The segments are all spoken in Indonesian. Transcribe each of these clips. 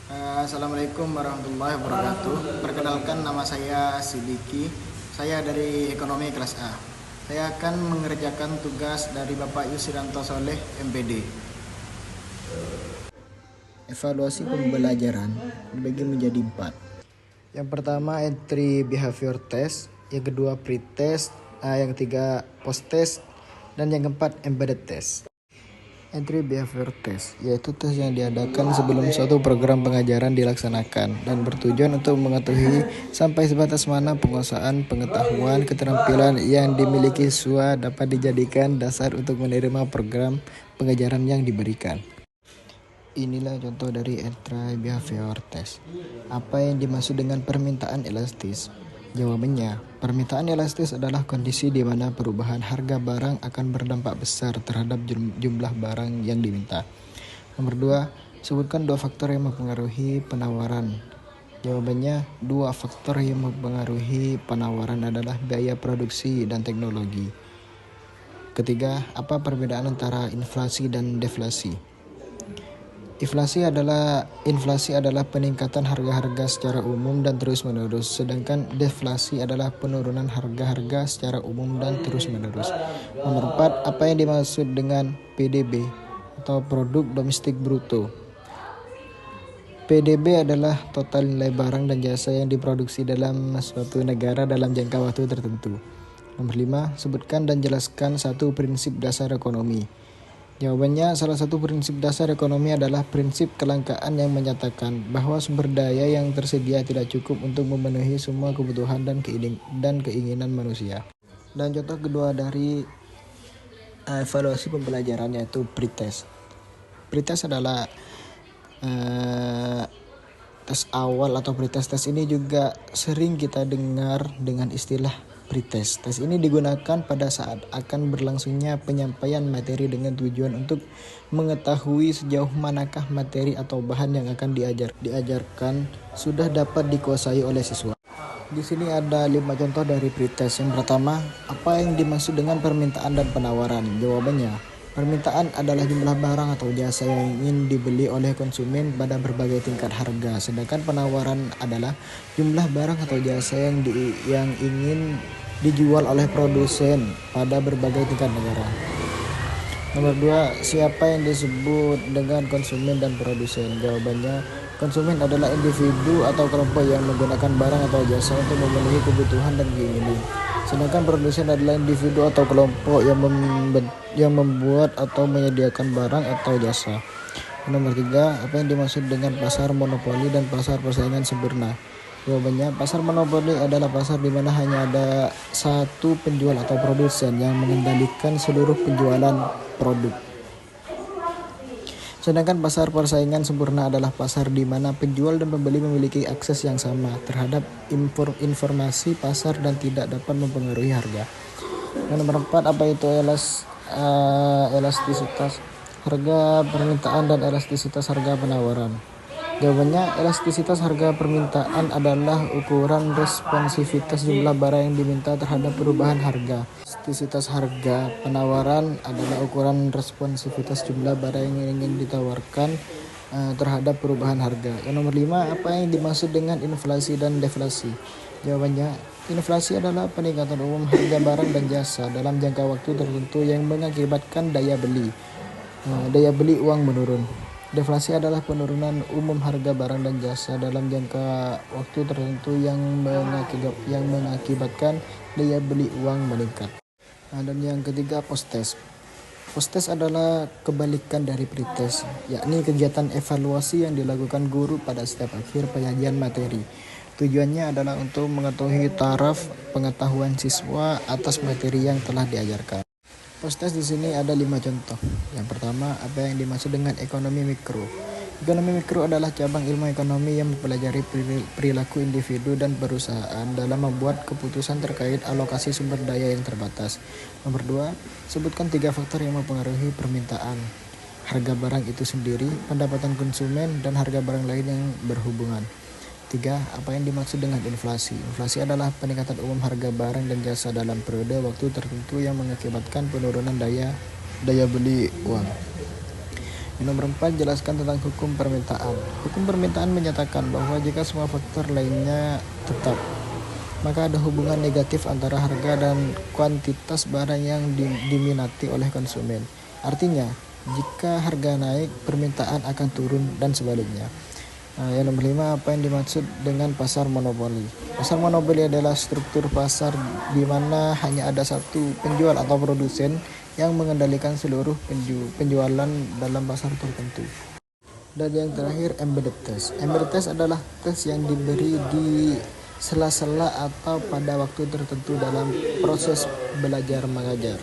Assalamualaikum warahmatullahi wabarakatuh. Perkenalkan, nama saya Sidiki. Saya dari Ekonomi kelas A. Saya akan mengerjakan tugas dari Bapak Yusrianto Soleh, MPD. Evaluasi pembelajaran dibagi menjadi 4. Yang pertama entry behavior test, yang kedua pre-test, yang ketiga post-test, dan yang keempat embedded test. Entry behavior test yaitu tes yang diadakan sebelum suatu program pengajaran dilaksanakan dan bertujuan untuk mengetahui sampai sebatas mana penguasaan pengetahuan keterampilan yang dimiliki siswa dapat dijadikan dasar untuk menerima program pengajaran yang diberikan. Inilah contoh dari entry behavior test. Apa yang dimaksud dengan permintaan elastis? Jawabannya, permintaan elastis adalah kondisi di mana perubahan harga barang akan berdampak besar terhadap jumlah barang yang diminta. Nomor 2, sebutkan 2 faktor yang mempengaruhi penawaran. Jawabannya, 2 faktor yang mempengaruhi penawaran adalah biaya produksi dan teknologi. Ketiga, apa perbedaan antara inflasi dan deflasi? Inflasi adalah peningkatan harga-harga secara umum dan terus-menerus, sedangkan deflasi adalah penurunan harga-harga secara umum dan terus-menerus. Nomor 4, apa yang dimaksud dengan PDB atau produk domestik bruto? PDB adalah total nilai barang dan jasa yang diproduksi dalam suatu negara dalam jangka waktu tertentu. Nomor 5, sebutkan dan jelaskan satu prinsip dasar ekonomi. Jawabannya, salah satu prinsip dasar ekonomi adalah prinsip kelangkaan yang menyatakan bahwa sumber daya yang tersedia tidak cukup untuk memenuhi semua kebutuhan dan keinginan manusia. Dan contoh kedua dari evaluasi pembelajaran yaitu pretest. Pretest adalah tes awal atau pretest. Tes ini juga sering kita dengar dengan istilah pretest. Tes ini digunakan pada saat akan berlangsungnya penyampaian materi dengan tujuan untuk mengetahui sejauh manakah materi atau bahan yang akan diajarkan sudah dapat dikuasai oleh siswa. Di sini ada 5 contoh dari pretest. Yang pertama, apa yang dimaksud dengan permintaan dan penawaran? Jawabannya, permintaan adalah jumlah barang atau jasa yang ingin dibeli oleh konsumen pada berbagai tingkat harga. Sedangkan penawaran adalah jumlah barang atau jasa yang ingin dijual oleh produsen pada berbagai tingkat negara. Nomor 2, siapa yang disebut dengan konsumen dan produsen? Jawabannya, konsumen adalah individu atau kelompok yang menggunakan barang atau jasa untuk memenuhi kebutuhan dan keinginan. Sedangkan produsen adalah individu atau kelompok yang membuat atau menyediakan barang atau jasa. Nomor 3, apa yang dimaksud dengan pasar monopoli dan pasar persaingan sempurna? Jawabannya, pasar monopoli adalah pasar di mana hanya ada satu penjual atau produsen yang mengendalikan seluruh penjualan produk. Sedangkan pasar persaingan sempurna adalah pasar di mana penjual dan pembeli memiliki akses yang sama terhadap informasi pasar dan tidak dapat mempengaruhi harga. Dan nomor 4, apa itu elastisitas harga permintaan dan elastisitas harga penawaran? Jawabannya, elastisitas harga permintaan adalah ukuran responsivitas jumlah barang yang diminta terhadap perubahan harga. Elastisitas harga penawaran adalah ukuran responsivitas jumlah barang yang ingin ditawarkan terhadap perubahan harga. Yang nomor 5, apa yang dimaksud dengan inflasi dan deflasi? Jawabannya, inflasi adalah peningkatan umum harga barang dan jasa dalam jangka waktu tertentu yang mengakibatkan daya beli uang menurun. Deflasi adalah penurunan umum harga barang dan jasa dalam jangka waktu tertentu yang mengakibatkan daya beli uang meningkat. Dan yang ketiga, post-test. Post-test adalah kebalikan dari pre-test, yakni kegiatan evaluasi yang dilakukan guru pada setiap akhir penyajian materi. Tujuannya adalah untuk mengetahui taraf pengetahuan siswa atas materi yang telah diajarkan. Post-test di sini ada 5 contoh. Yang pertama, apa yang dimaksud dengan ekonomi mikro? Ekonomi mikro adalah cabang ilmu ekonomi yang mempelajari perilaku individu dan perusahaan dalam membuat keputusan terkait alokasi sumber daya yang terbatas. Nomor 2, sebutkan 3 faktor yang mempengaruhi permintaan. Harga barang itu sendiri, pendapatan konsumen, dan harga barang lain yang berhubungan. 3, apa yang dimaksud dengan inflasi? Inflasi adalah peningkatan umum harga barang dan jasa dalam periode waktu tertentu yang mengakibatkan penurunan daya beli uang. Yang nomor 4, jelaskan tentang hukum permintaan. Hukum permintaan menyatakan bahwa jika semua faktor lainnya tetap, maka ada hubungan negatif antara harga dan kuantitas barang yang diminati oleh konsumen. Artinya, jika harga naik, permintaan akan turun dan sebaliknya. Yang nomor 5, apa yang dimaksud dengan pasar monopoli? Pasar monopoli adalah struktur pasar di mana hanya ada satu penjual atau produsen yang mengendalikan seluruh penjualan dalam pasar tertentu. Dan yang terakhir, embedded test. Embedded test adalah tes yang diberi di sela-sela atau pada waktu tertentu dalam proses belajar mengajar.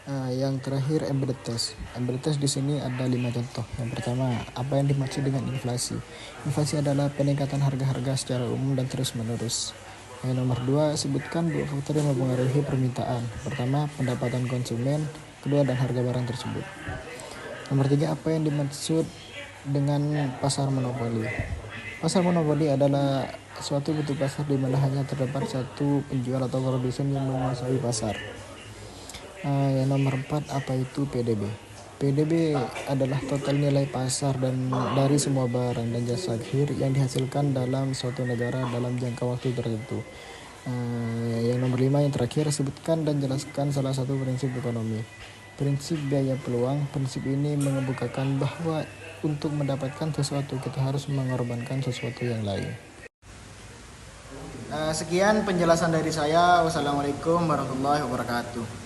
Yang terakhir, embedded test. Embedded test di sini ada 5 contoh. Yang pertama, apa yang dimaksud dengan inflasi? Inflasi adalah peningkatan harga-harga secara umum dan terus-menerus. Yang nomor 2, sebutkan 2 faktor yang mempengaruhi permintaan. Pertama, pendapatan konsumen. Kedua, dan harga barang tersebut. Nomor 3, apa yang dimaksud dengan pasar monopoli? Pasar monopoli adalah suatu bentuk pasar di mana hanya terdapat satu penjual atau produsen yang menguasai pasar. Yang nomor 4, apa itu PDB? PDB adalah total nilai pasar dan dari semua barang dan jasa akhir yang dihasilkan dalam suatu negara dalam jangka waktu tertentu. Yang nomor 5, yang terakhir, sebutkan dan jelaskan salah satu prinsip ekonomi. Prinsip biaya peluang. Prinsip ini mengemukakan bahwa untuk mendapatkan sesuatu kita harus mengorbankan sesuatu yang lain. Sekian penjelasan dari saya. Wassalamualaikum warahmatullahi wabarakatuh.